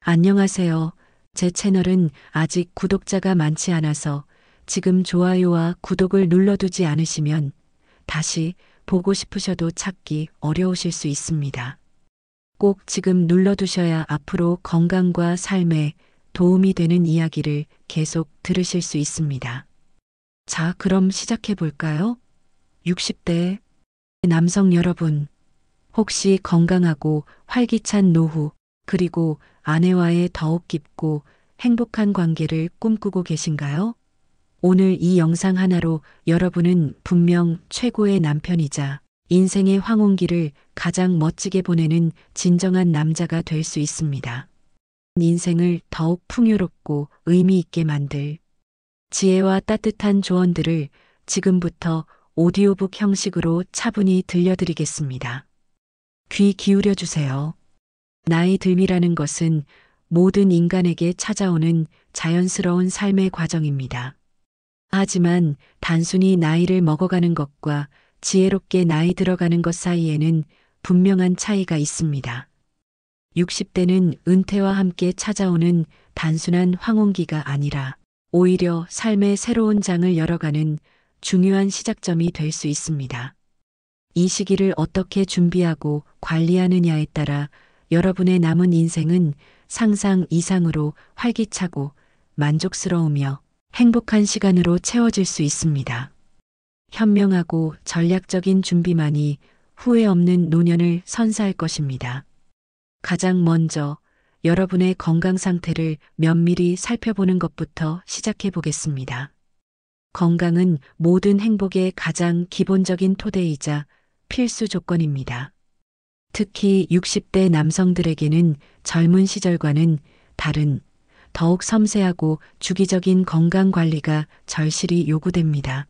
안녕하세요. 제 채널은 아직 구독자가 많지 않아서 지금 좋아요와 구독을 눌러두지 않으시면 다시 보고 싶으셔도 찾기 어려우실 수 있습니다. 꼭 지금 눌러두셔야 앞으로 건강과 삶에 도움이 되는 이야기를 계속 들으실 수 있습니다. 자, 그럼 시작해 볼까요? 60대 남성 여러분, 혹시 건강하고 활기찬 노후, 그리고 아내와의 더욱 깊고 행복한 관계를 꿈꾸고 계신가요? 오늘 이 영상 하나로 여러분은 분명 최고의 남편이자 인생의 황혼기를 가장 멋지게 보내는 진정한 남자가 될 수 있습니다. 인생을 더욱 풍요롭고 의미 있게 만들 지혜와 따뜻한 조언들을 지금부터 오디오북 형식으로 차분히 들려드리겠습니다. 귀 기울여 주세요. 나이 듦이라는 것은 모든 인간에게 찾아오는 자연스러운 삶의 과정입니다. 하지만 단순히 나이를 먹어가는 것과 지혜롭게 나이 들어가는 것 사이에는 분명한 차이가 있습니다. 60대는 은퇴와 함께 찾아오는 단순한 황혼기가 아니라 오히려 삶의 새로운 장을 열어가는 중요한 시작점이 될 수 있습니다. 이 시기를 어떻게 준비하고 관리하느냐에 따라 여러분의 남은 인생은 상상 이상으로 활기차고 만족스러우며 행복한 시간으로 채워질 수 있습니다. 현명하고 전략적인 준비만이 후회 없는 노년을 선사할 것입니다. 가장 먼저 여러분의 건강 상태를 면밀히 살펴보는 것부터 시작해 보겠습니다. 건강은 모든 행복의 가장 기본적인 토대이자 필수 조건입니다. 특히 60대 남성들에게는 젊은 시절과는 다른 더욱 섬세하고 주기적인 건강 관리가 절실히 요구됩니다.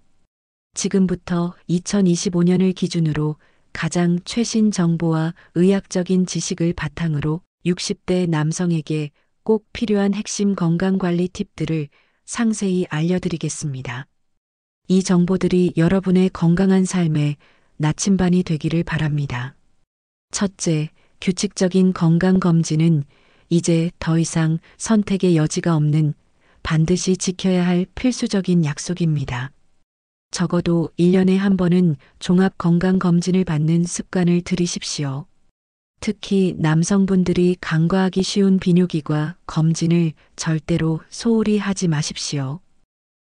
지금부터 2025년을 기준으로 가장 최신 정보와 의학적인 지식을 바탕으로 60대 남성에게 꼭 필요한 핵심 건강관리 팁들을 상세히 알려드리겠습니다. 이 정보들이 여러분의 건강한 삶에 나침반이 되기를 바랍니다. 첫째, 규칙적인 건강검진은 이제 더 이상 선택의 여지가 없는 반드시 지켜야 할 필수적인 약속입니다. 적어도 1년에 한 번은 종합건강검진을 받는 습관을 들이십시오. 특히 남성분들이 간과하기 쉬운 비뇨기과 검진을 절대로 소홀히 하지 마십시오.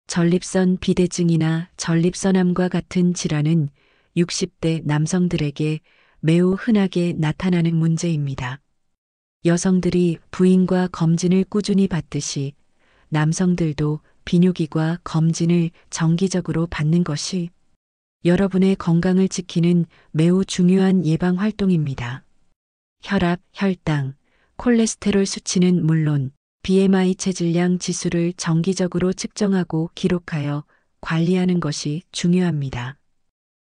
전립선 비대증이나 전립선암과 같은 질환은 60대 남성들에게 매우 흔하게 나타나는 문제입니다. 여성들이 부인과 검진을 꾸준히 받듯이 남성들도 비뇨기과 검진을 정기적으로 받는 것이 여러분의 건강을 지키는 매우 중요한 예방 활동입니다. 혈압, 혈당, 콜레스테롤 수치는 물론 BMI 체질량 지수를 정기적으로 측정하고 기록하여 관리하는 것이 중요합니다.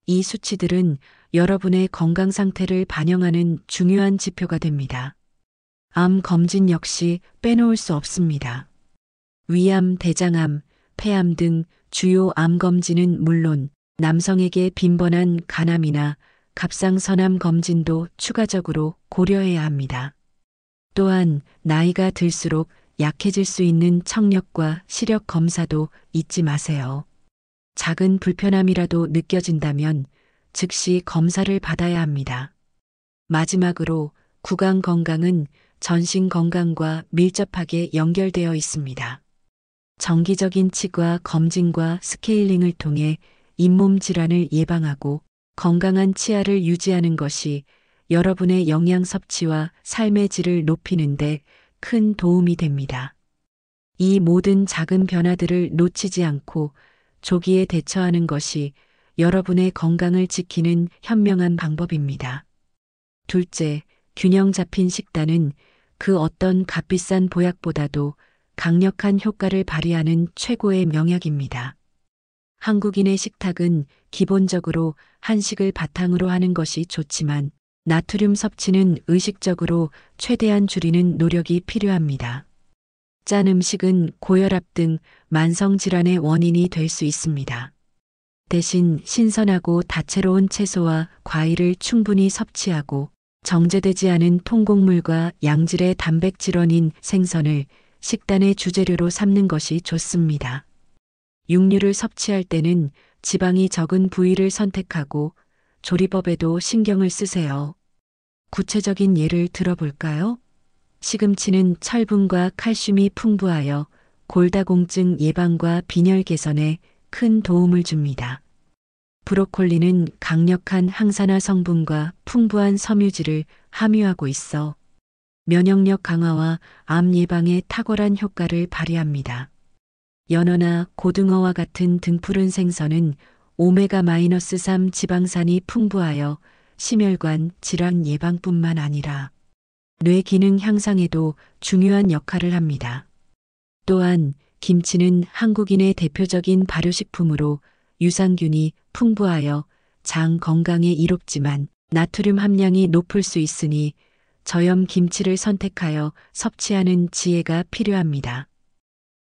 이 수치들은 여러분의 건강 상태를 반영하는 중요한 지표가 됩니다. 암 검진 역시 빼놓을 수 없습니다. 위암, 대장암, 폐암 등 주요 암 검진은 물론 남성에게 빈번한 간암이나 갑상선암 검진도 추가적으로 고려해야 합니다. 또한 나이가 들수록 약해질 수 있는 청력과 시력 검사도 잊지 마세요. 작은 불편함이라도 느껴진다면 즉시 검사를 받아야 합니다. 마지막으로 구강 건강은 전신 건강과 밀접하게 연결되어 있습니다. 정기적인 치과 검진과 스케일링을 통해 잇몸 질환을 예방하고 건강한 치아를 유지하는 것이 여러분의 영양 섭취와 삶의 질을 높이는 데 큰 도움이 됩니다. 이 모든 작은 변화들을 놓치지 않고 조기에 대처하는 것이 여러분의 건강을 지키는 현명한 방법입니다. 둘째, 균형 잡힌 식단은 그 어떤 값비싼 보약보다도 강력한 효과를 발휘하는 최고의 명약입니다. 한국인의 식탁은 기본적으로 한식을 바탕으로 하는 것이 좋지만 나트륨 섭취는 의식적으로 최대한 줄이는 노력이 필요합니다. 짠 음식은 고혈압 등 만성질환의 원인이 될 수 있습니다. 대신 신선하고 다채로운 채소와 과일을 충분히 섭취하고 정제되지 않은 통곡물과 양질의 단백질원인 생선을 식단의 주재료로 삼는 것이 좋습니다. 육류를 섭취할 때는 지방이 적은 부위를 선택하고 조리법에도 신경을 쓰세요. 구체적인 예를 들어볼까요? 시금치는 철분과 칼슘이 풍부하여 골다공증 예방과 빈혈 개선에 큰 도움을 줍니다. 브로콜리는 강력한 항산화 성분과 풍부한 섬유질을 함유하고 있어 면역력 강화와 암 예방에 탁월한 효과를 발휘합니다. 연어나 고등어와 같은 등푸른 생선은 오메가-3 지방산이 풍부하여 심혈관 질환 예방뿐만 아니라 뇌 기능 향상에도 중요한 역할을 합니다. 또한 김치는 한국인의 대표적인 발효식품으로 유산균이 풍부하여 장 건강에 이롭지만 나트륨 함량이 높을 수 있으니 저염 김치를 선택하여 섭취하는 지혜가 필요합니다.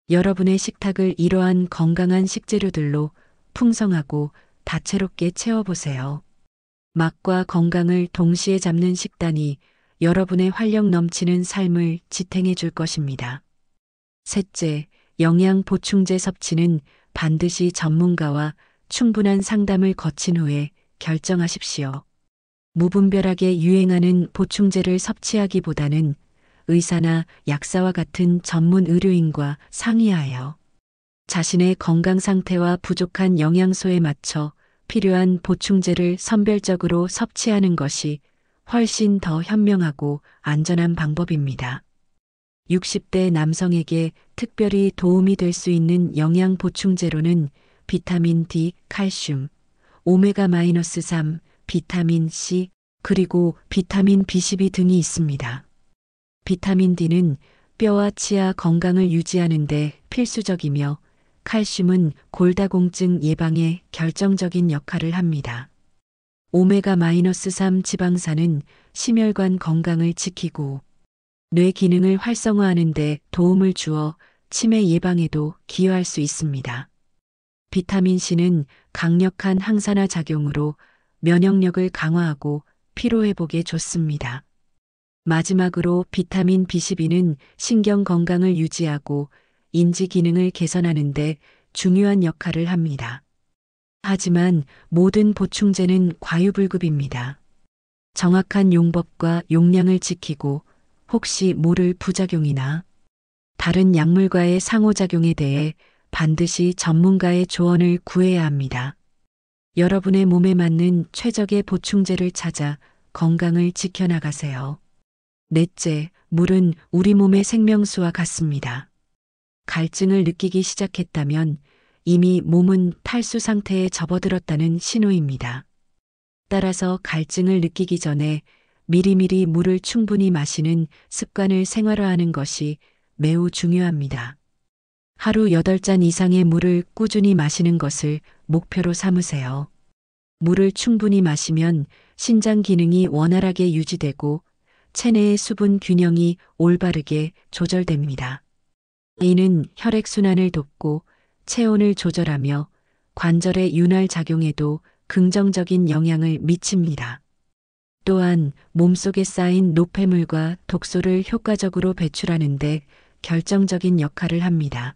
여러분의 식탁을 이러한 건강한 식재료들로 풍성하고 다채롭게 채워보세요. 맛과 건강을 동시에 잡는 식단이 여러분의 활력 넘치는 삶을 지탱해 줄 것입니다. 셋째, 영양 보충제 섭취는 반드시 전문가와 충분한 상담을 거친 후에 결정하십시오. 무분별하게 유행하는 보충제를 섭취하기보다는 의사나 약사와 같은 전문 의료인과 상의하여 자신의 건강 상태와 부족한 영양소에 맞춰 필요한 보충제를 선별적으로 섭취하는 것이 훨씬 더 현명하고 안전한 방법입니다. 60대 남성에게 특별히 도움이 될 수 있는 영양 보충제로는 비타민 D, 칼슘, 오메가-3, 비타민 C, 그리고 비타민 B12 등이 있습니다. 비타민 D는 뼈와 치아 건강을 유지하는 데 필수적이며 칼슘은 골다공증 예방에 결정적인 역할을 합니다. 오메가-3 지방산은 심혈관 건강을 지키고 뇌 기능을 활성화하는 데 도움을 주어 치매 예방에도 기여할 수 있습니다. 비타민 C는 강력한 항산화 작용으로 면역력을 강화하고 피로 회복에 좋습니다. 마지막으로 비타민 B12는 신경 건강을 유지하고 인지 기능을 개선하는 데 중요한 역할을 합니다. 하지만 모든 보충제는 과유불급입니다. 정확한 용법과 용량을 지키고 혹시 모를 부작용이나 다른 약물과의 상호작용에 대해 반드시 전문가의 조언을 구해야 합니다. 여러분의 몸에 맞는 최적의 보충제를 찾아 건강을 지켜나가세요. 넷째, 물은 우리 몸의 생명수와 같습니다. 갈증을 느끼기 시작했다면 이미 몸은 탈수 상태에 접어들었다는 신호입니다. 따라서 갈증을 느끼기 전에 미리미리 물을 충분히 마시는 습관을 생활화하는 것이 매우 중요합니다. 하루 8잔 이상의 물을 꾸준히 마시는 것을 목표로 삼으세요. 물을 충분히 마시면 신장 기능이 원활하게 유지되고 체내의 수분 균형이 올바르게 조절됩니다. 이는 혈액순환을 돕고 체온을 조절하며 관절의 윤활 작용에도 긍정적인 영향을 미칩니다. 또한 몸속에 쌓인 노폐물과 독소를 효과적으로 배출하는 데 결정적인 역할을 합니다.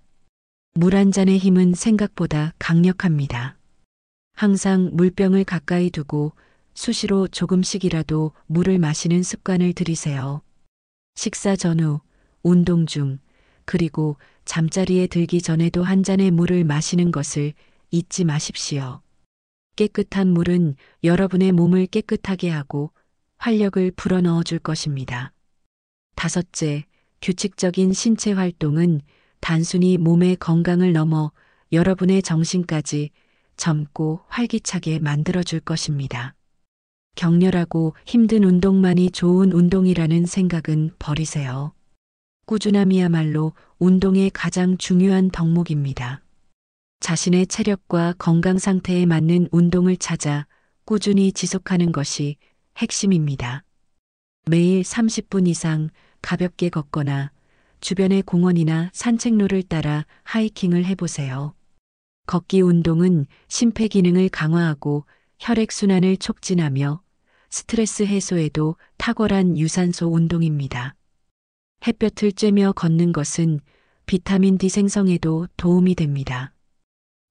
물 한 잔의 힘은 생각보다 강력합니다. 항상 물병을 가까이 두고 수시로 조금씩이라도 물을 마시는 습관을 들이세요. 식사 전후, 운동 중, 그리고 잠자리에 들기 전에도 한 잔의 물을 마시는 것을 잊지 마십시오. 깨끗한 물은 여러분의 몸을 깨끗하게 하고 활력을 불어넣어 줄 것입니다. 다섯째, 규칙적인 신체 활동은 단순히 몸의 건강을 넘어 여러분의 정신까지 젊고 활기차게 만들어 줄 것입니다. 격렬하고 힘든 운동만이 좋은 운동이라는 생각은 버리세요. 꾸준함이야말로 운동의 가장 중요한 덕목입니다. 자신의 체력과 건강 상태에 맞는 운동을 찾아 꾸준히 지속하는 것이 핵심입니다. 매일 30분 이상 가볍게 걷거나 주변의 공원이나 산책로를 따라 하이킹을 해보세요. 걷기 운동은 심폐 기능을 강화하고 혈액순환을 촉진하며 스트레스 해소에도 탁월한 유산소 운동입니다. 햇볕을 쬐며 걷는 것은 비타민 D 생성에도 도움이 됩니다.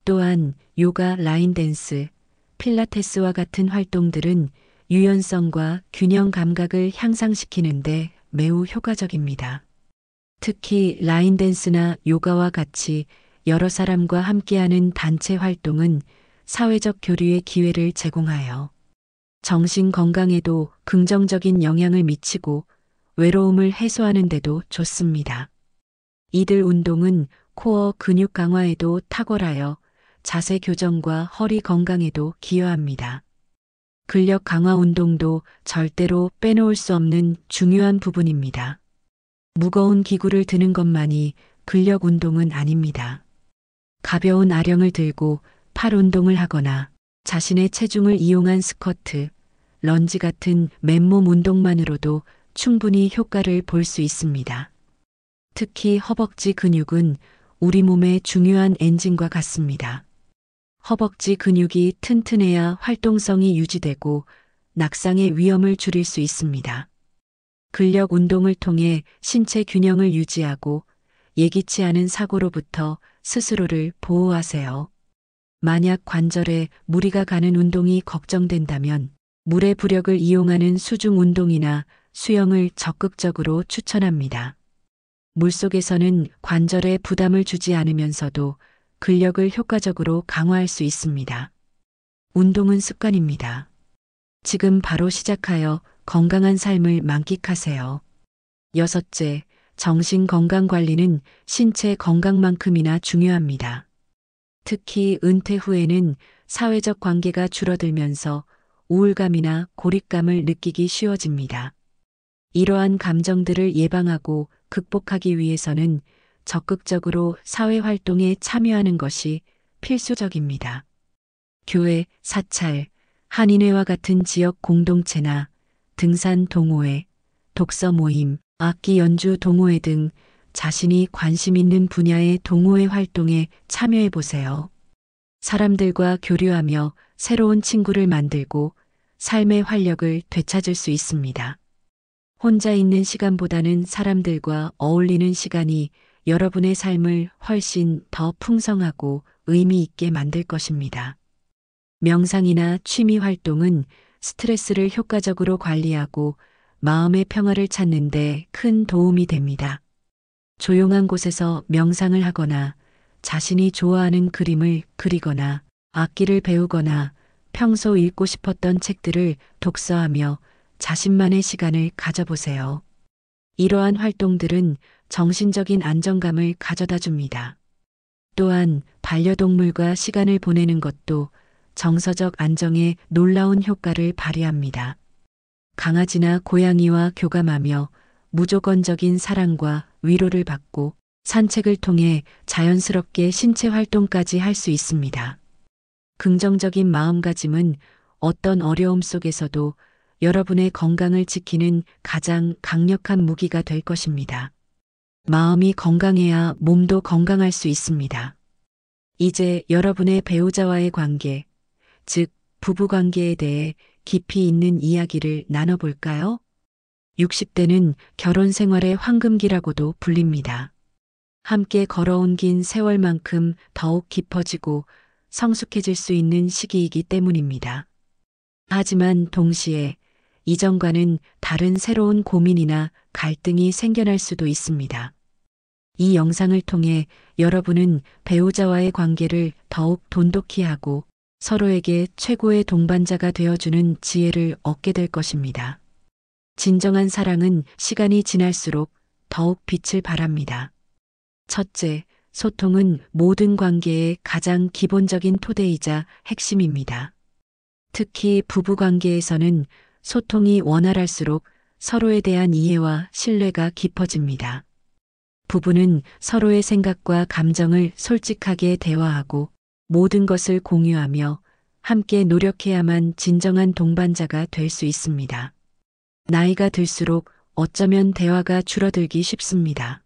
또한 요가, 라인 댄스, 필라테스와 같은 활동들은 유연성과 균형 감각을 향상시키는데 매우 효과적입니다. 특히 라인 댄스나 요가와 같이 여러 사람과 함께하는 단체 활동은 사회적 교류의 기회를 제공하여 정신 건강에도 긍정적인 영향을 미치고 외로움을 해소하는 데도 좋습니다. 이들 운동은 코어 근육 강화에도 탁월하여 자세 교정과 허리 건강에도 기여합니다. 근력 강화 운동도 절대로 빼놓을 수 없는 중요한 부분입니다. 무거운 기구를 드는 것만이 근력 운동은 아닙니다. 가벼운 아령을 들고 팔 운동을 하거나 자신의 체중을 이용한 스쿼트, 런지 같은 맨몸 운동만으로도 충분히 효과를 볼 수 있습니다. 특히 허벅지 근육은 우리 몸의 중요한 엔진과 같습니다. 허벅지 근육이 튼튼해야 활동성이 유지되고 낙상의 위험을 줄일 수 있습니다. 근력 운동을 통해 신체 균형을 유지하고 예기치 않은 사고로부터 스스로를 보호하세요. 만약 관절에 무리가 가는 운동이 걱정된다면 물의 부력을 이용하는 수중 운동이나 수영을 적극적으로 추천합니다. 물속에서는 관절에 부담을 주지 않으면서도 근력을 효과적으로 강화할 수 있습니다. 운동은 습관입니다. 지금 바로 시작하여 건강한 삶을 만끽하세요. 여섯째, 정신 건강 관리는 신체 건강만큼이나 중요합니다. 특히 은퇴 후에는 사회적 관계가 줄어들면서 우울감이나 고립감을 느끼기 쉬워집니다. 이러한 감정들을 예방하고 극복하기 위해서는 적극적으로 사회활동에 참여하는 것이 필수적입니다. 교회, 사찰, 한인회와 같은 지역 공동체나 등산 동호회, 독서 모임, 악기 연주 동호회 등 자신이 관심 있는 분야의 동호회 활동에 참여해 보세요. 사람들과 교류하며 새로운 친구를 만들고 삶의 활력을 되찾을 수 있습니다. 혼자 있는 시간보다는 사람들과 어울리는 시간이 여러분의 삶을 훨씬 더 풍성하고 의미 있게 만들 것입니다. 명상이나 취미 활동은 스트레스를 효과적으로 관리하고 마음의 평화를 찾는 데 큰 도움이 됩니다. 조용한 곳에서 명상을 하거나 자신이 좋아하는 그림을 그리거나 악기를 배우거나 평소 읽고 싶었던 책들을 독서하며 자신만의 시간을 가져보세요. 이러한 활동들은 정신적인 안정감을 가져다 줍니다. 또한 반려동물과 시간을 보내는 것도 정서적 안정에 놀라운 효과를 발휘합니다. 강아지나 고양이와 교감하며 무조건적인 사랑과 위로를 받고 산책을 통해 자연스럽게 신체 활동까지 할 수 있습니다. 긍정적인 마음가짐은 어떤 어려움 속에서도 여러분의 건강을 지키는 가장 강력한 무기가 될 것입니다. 마음이 건강해야 몸도 건강할 수 있습니다. 이제 여러분의 배우자와의 관계, 즉 부부 관계에 대해 깊이 있는 이야기를 나눠볼까요? 60대는 결혼 생활의 황금기라고도 불립니다. 함께 걸어온 긴 세월만큼 더욱 깊어지고 성숙해질 수 있는 시기이기 때문입니다. 하지만 동시에 이전과는 다른 새로운 고민이나 갈등이 생겨날 수도 있습니다. 이 영상을 통해 여러분은 배우자와의 관계를 더욱 돈독히 하고 서로에게 최고의 동반자가 되어주는 지혜를 얻게 될 것입니다. 진정한 사랑은 시간이 지날수록 더욱 빛을 발합니다. 첫째, 소통은 모든 관계의 가장 기본적인 토대이자 핵심입니다. 특히 부부 관계에서는 소통이 원활할수록 서로에 대한 이해와 신뢰가 깊어집니다. 부부는 서로의 생각과 감정을 솔직하게 대화하고 모든 것을 공유하며 함께 노력해야만 진정한 동반자가 될 수 있습니다. 나이가 들수록 어쩌면 대화가 줄어들기 쉽습니다.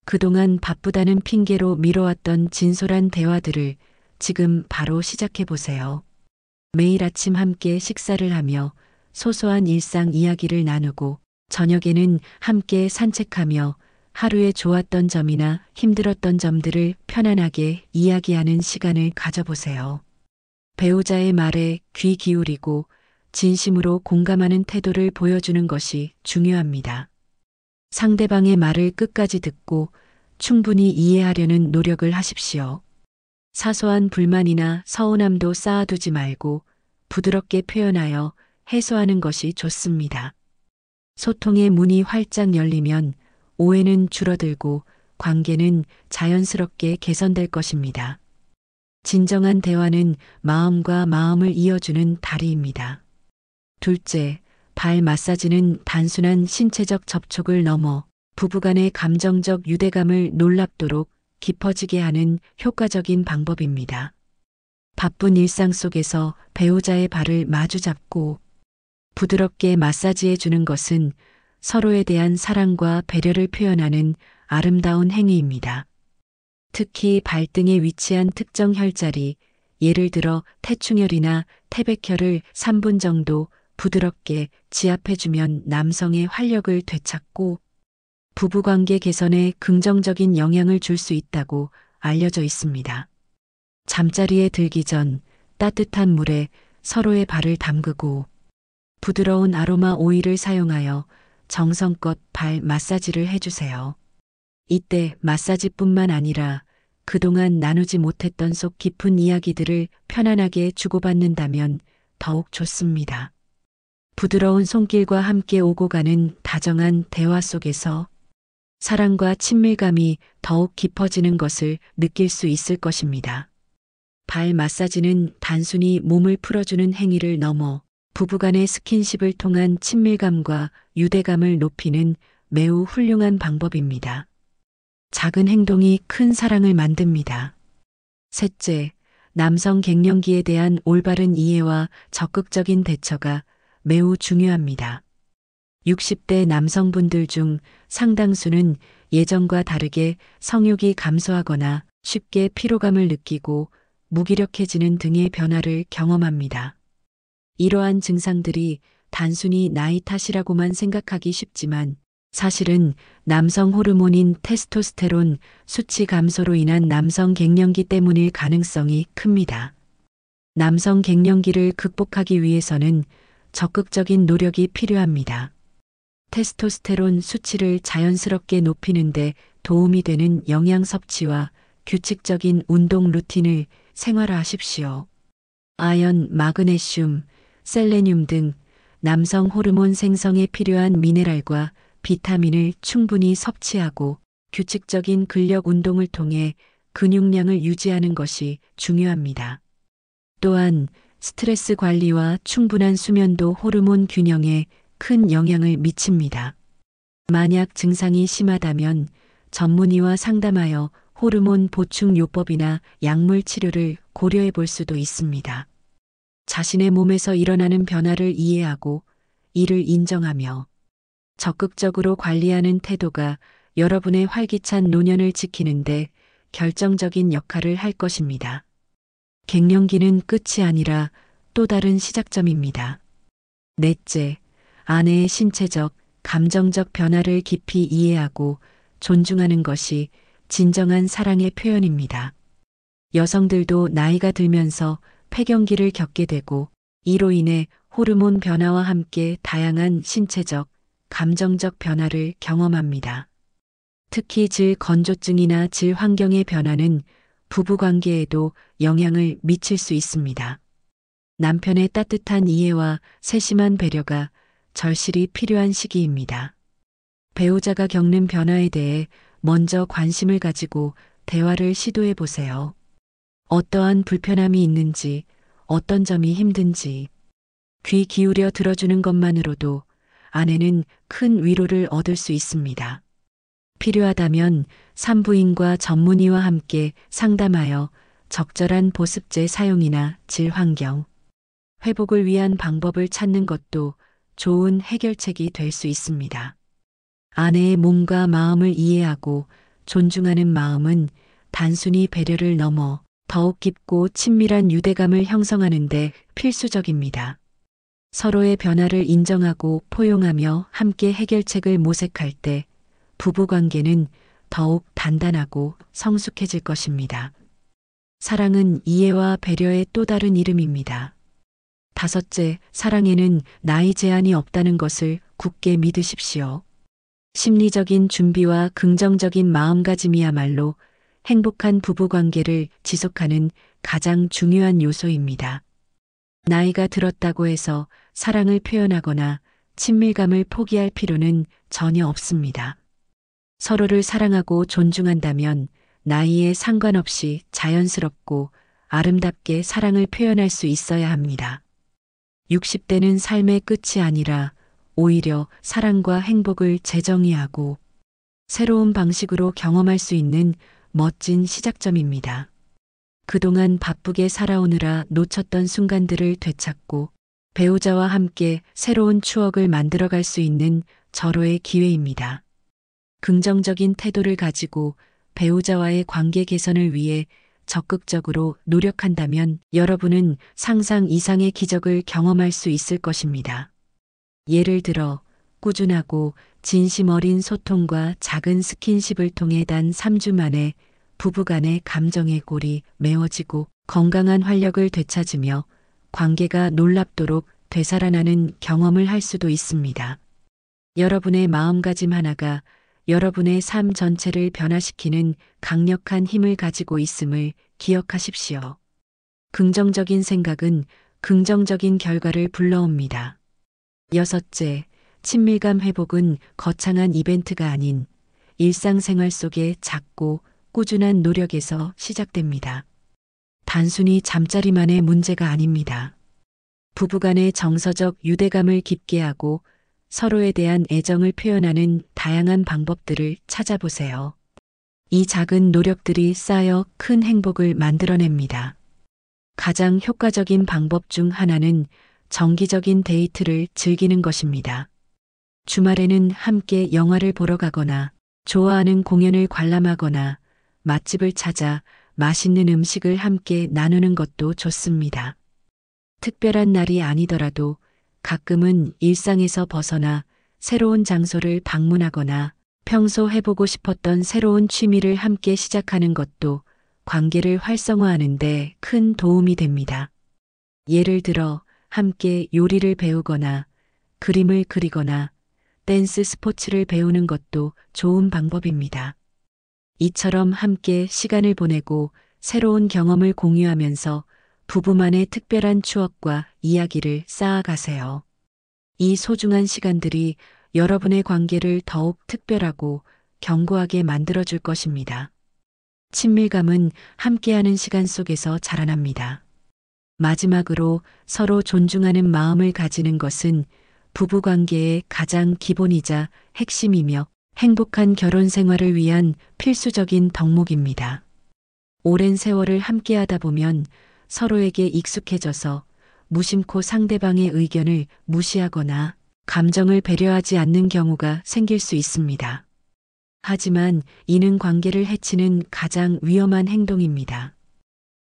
그동안 바쁘다는 핑계로 미뤄왔던 진솔한 대화들을 지금 바로 시작해 보세요. 매일 아침 함께 식사를 하며 소소한 일상 이야기를 나누고 저녁에는 함께 산책하며 하루에 좋았던 점이나 힘들었던 점들을 편안하게 이야기하는 시간을 가져보세요. 배우자의 말에 귀 기울이고 진심으로 공감하는 태도를 보여주는 것이 중요합니다. 상대방의 말을 끝까지 듣고 충분히 이해하려는 노력을 하십시오. 사소한 불만이나 서운함도 쌓아두지 말고 부드럽게 표현하여 해소하는 것이 좋습니다. 소통의 문이 활짝 열리면 오해는 줄어들고 관계는 자연스럽게 개선될 것입니다. 진정한 대화는 마음과 마음을 이어주는 다리입니다. 둘째, 발 마사지는 단순한 신체적 접촉을 넘어 부부간의 감정적 유대감을 놀랍도록 깊어지게 하는 효과적인 방법입니다. 바쁜 일상 속에서 배우자의 발을 마주잡고 부드럽게 마사지해 주는 것은 서로에 대한 사랑과 배려를 표현하는 아름다운 행위입니다. 특히 발등에 위치한 특정 혈자리, 예를 들어 태충혈이나 태백혈을 3분 정도 부드럽게 지압해주면 남성의 활력을 되찾고 부부관계 개선에 긍정적인 영향을 줄 수 있다고 알려져 있습니다. 잠자리에 들기 전 따뜻한 물에 서로의 발을 담그고 부드러운 아로마 오일을 사용하여 정성껏 발 마사지를 해주세요. 이때 마사지뿐만 아니라 그동안 나누지 못했던 속 깊은 이야기들을 편안하게 주고받는다면 더욱 좋습니다. 부드러운 손길과 함께 오고 가는 다정한 대화 속에서 사랑과 친밀감이 더욱 깊어지는 것을 느낄 수 있을 것입니다. 발 마사지는 단순히 몸을 풀어주는 행위를 넘어 부부간의 스킨십을 통한 친밀감과 유대감을 높이는 매우 훌륭한 방법입니다. 작은 행동이 큰 사랑을 만듭니다. 셋째, 남성 갱년기에 대한 올바른 이해와 적극적인 대처가 매우 중요합니다. 60대 남성분들 중 상당수는 예전과 다르게 성욕이 감소하거나 쉽게 피로감을 느끼고 무기력해지는 등의 변화를 경험합니다. 이러한 증상들이 단순히 나이 탓이라고만 생각하기 쉽지만 사실은 남성 호르몬인 테스토스테론 수치 감소로 인한 남성 갱년기 때문일 가능성이 큽니다. 남성 갱년기를 극복하기 위해서는 적극적인 노력이 필요합니다. 테스토스테론 수치를 자연스럽게 높이는데 도움이 되는 영양 섭취와 규칙적인 운동 루틴을 생활화하십시오. 아연, 마그네슘, 셀레늄 등 남성 호르몬 생성에 필요한 미네랄과 비타민을 충분히 섭취하고 규칙적인 근력 운동을 통해 근육량을 유지하는 것이 중요합니다. 또한 스트레스 관리와 충분한 수면도 호르몬 균형에 큰 영향을 미칩니다. 만약 증상이 심하다면 전문의와 상담하여 호르몬 보충 요법이나 약물 치료를 고려해 볼 수도 있습니다. 자신의 몸에서 일어나는 변화를 이해하고 이를 인정하며 적극적으로 관리하는 태도가 여러분의 활기찬 노년을 지키는데 결정적인 역할을 할 것입니다. 갱년기는 끝이 아니라 또 다른 시작점입니다. 넷째, 아내의 신체적, 감정적 변화를 깊이 이해하고 존중하는 것이 진정한 사랑의 표현입니다. 여성들도 나이가 들면서 폐경기를 겪게 되고 이로 인해 호르몬 변화와 함께 다양한 신체적, 감정적 변화를 경험합니다. 특히 질 건조증이나 질 환경의 변화는 부부관계에도 영향을 미칠 수 있습니다. 남편의 따뜻한 이해와 세심한 배려가 절실히 필요한 시기입니다. 배우자가 겪는 변화에 대해 먼저 관심을 가지고 대화를 시도해 보세요. 어떠한 불편함이 있는지, 어떤 점이 힘든지, 귀 기울여 들어주는 것만으로도 아내는 큰 위로를 얻을 수 있습니다. 필요하다면 산부인과 전문의와 함께 상담하여 적절한 보습제 사용이나 질 환경, 회복을 위한 방법을 찾는 것도 좋은 해결책이 될 수 있습니다. 아내의 몸과 마음을 이해하고 존중하는 마음은 단순히 배려를 넘어 더욱 깊고 친밀한 유대감을 형성하는 데 필수적입니다. 서로의 변화를 인정하고 포용하며 함께 해결책을 모색할 때 부부 관계는 더욱 단단하고 성숙해질 것입니다. 사랑은 이해와 배려의 또 다른 이름입니다. 다섯째, 사랑에는 나이 제한이 없다는 것을 굳게 믿으십시오. 심리적인 준비와 긍정적인 마음가짐이야말로 행복한 부부 관계를 지속하는 가장 중요한 요소입니다. 나이가 들었다고 해서 사랑을 표현하거나 친밀감을 포기할 필요는 전혀 없습니다. 서로를 사랑하고 존중한다면 나이에 상관없이 자연스럽고 아름답게 사랑을 표현할 수 있어야 합니다. 60대는 삶의 끝이 아니라 오히려 사랑과 행복을 재정의하고 새로운 방식으로 경험할 수 있는 멋진 시작점입니다. 그동안 바쁘게 살아오느라 놓쳤던 순간들을 되찾고 배우자와 함께 새로운 추억을 만들어갈 수 있는 절호의 기회입니다. 긍정적인 태도를 가지고 배우자와의 관계 개선을 위해 적극적으로 노력한다면 여러분은 상상 이상의 기적을 경험할 수 있을 것입니다. 예를 들어 꾸준하고 진심 어린 소통과 작은 스킨십을 통해 단 3주 만에 부부간의 감정의 골이 메워지고 건강한 활력을 되찾으며 관계가 놀랍도록 되살아나는 경험을 할 수도 있습니다. 여러분의 마음가짐 하나가 여러분의 삶 전체를 변화시키는 강력한 힘을 가지고 있음을 기억하십시오. 긍정적인 생각은 긍정적인 결과를 불러옵니다. 여섯째, 친밀감 회복은 거창한 이벤트가 아닌 일상생활 속의 작고 꾸준한 노력에서 시작됩니다. 단순히 잠자리만의 문제가 아닙니다. 부부간의 정서적 유대감을 깊게 하고 서로에 대한 애정을 표현하는 다양한 방법들을 찾아보세요. 이 작은 노력들이 쌓여 큰 행복을 만들어냅니다. 가장 효과적인 방법 중 하나는 정기적인 데이트를 즐기는 것입니다. 주말에는 함께 영화를 보러 가거나 좋아하는 공연을 관람하거나 맛집을 찾아 맛있는 음식을 함께 나누는 것도 좋습니다. 특별한 날이 아니더라도 가끔은 일상에서 벗어나 새로운 장소를 방문하거나 평소 해보고 싶었던 새로운 취미를 함께 시작하는 것도 관계를 활성화하는 데 큰 도움이 됩니다. 예를 들어 함께 요리를 배우거나 그림을 그리거나 댄스 스포츠를 배우는 것도 좋은 방법입니다. 이처럼 함께 시간을 보내고 새로운 경험을 공유하면서 부부만의 특별한 추억과 이야기를 쌓아가세요. 이 소중한 시간들이 여러분의 관계를 더욱 특별하고 견고하게 만들어줄 것입니다. 친밀감은 함께하는 시간 속에서 자라납니다. 마지막으로 서로 존중하는 마음을 가지는 것은 부부관계의 가장 기본이자 핵심이며 행복한 결혼 생활을 위한 필수적인 덕목입니다. 오랜 세월을 함께하다 보면 서로에게 익숙해져서 무심코 상대방의 의견을 무시하거나 감정을 배려하지 않는 경우가 생길 수 있습니다. 하지만 이는 관계를 해치는 가장 위험한 행동입니다.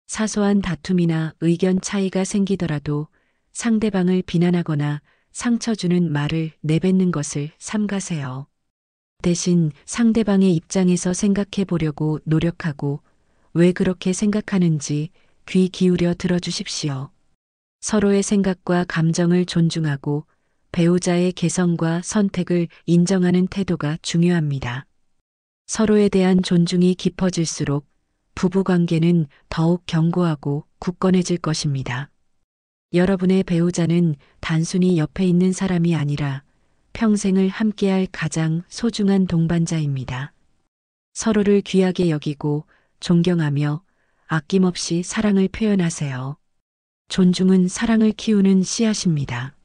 사소한 다툼이나 의견 차이가 생기더라도 상대방을 비난하거나 상처 주는 말을 내뱉는 것을 삼가세요. 대신 상대방의 입장에서 생각해 보려고 노력하고 왜 그렇게 생각하는지 귀 기울여 들어주십시오. 서로의 생각과 감정을 존중하고 배우자의 개성과 선택을 인정하는 태도가 중요합니다. 서로에 대한 존중이 깊어질수록 부부관계는 더욱 견고하고 굳건해질 것입니다. 여러분의 배우자는 단순히 옆에 있는 사람이 아니라 평생을 함께할 가장 소중한 동반자입니다. 서로를 귀하게 여기고 존경하며 아낌없이 사랑을 표현하세요. 존중은 사랑을 키우는 씨앗입니다.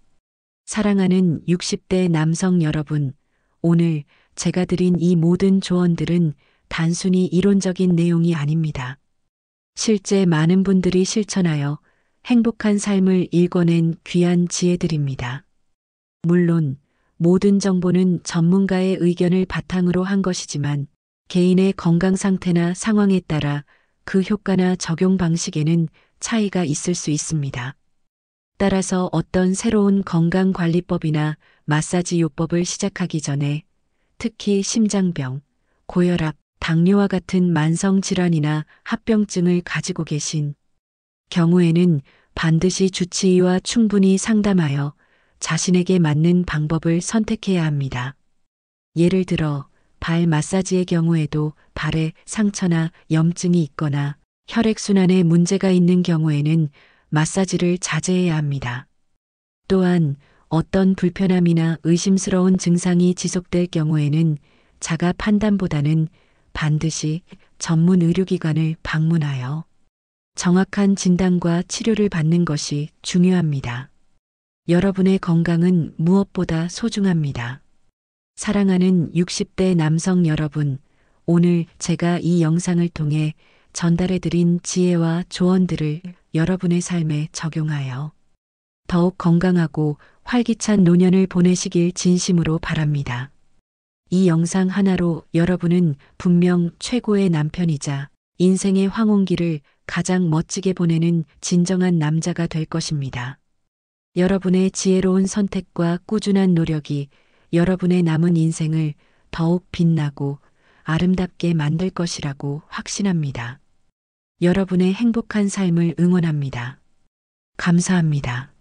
사랑하는 60대 남성 여러분, 오늘 제가 드린 이 모든 조언들은 단순히 이론적인 내용이 아닙니다. 실제 많은 분들이 실천하여 행복한 삶을 일궈낸 귀한 지혜들입니다. 물론 모든 정보는 전문가의 의견을 바탕으로 한 것이지만 개인의 건강 상태나 상황에 따라 그 효과나 적용 방식에는 차이가 있을 수 있습니다. 따라서 어떤 새로운 건강관리법이나 마사지 요법을 시작하기 전에 특히 심장병, 고혈압, 당뇨와 같은 만성질환이나 합병증을 가지고 계신 경우에는 반드시 주치의와 충분히 상담하여 자신에게 맞는 방법을 선택해야 합니다. 예를 들어 발 마사지의 경우에도 발에 상처나 염증이 있거나 혈액순환에 문제가 있는 경우에는 마사지를 자제해야 합니다. 또한 어떤 불편함이나 의심스러운 증상이 지속될 경우에는 자가 판단보다는 반드시 전문 의료기관을 방문하여 정확한 진단과 치료를 받는 것이 중요합니다. 여러분의 건강은 무엇보다 소중합니다. 사랑하는 60대 남성 여러분, 오늘 제가 이 영상을 통해 전달해드린 지혜와 조언들을 여러분의 삶에 적용하여 더욱 건강하고 활기찬 노년을 보내시길 진심으로 바랍니다. 이 영상 하나로 여러분은 분명 최고의 남편이자 인생의 황혼기를 가장 멋지게 보내는 진정한 남자가 될 것입니다. 여러분의 지혜로운 선택과 꾸준한 노력이 여러분의 남은 인생을 더욱 빛나고 아름답게 만들 것이라고 확신합니다. 여러분의 행복한 삶을 응원합니다. 감사합니다.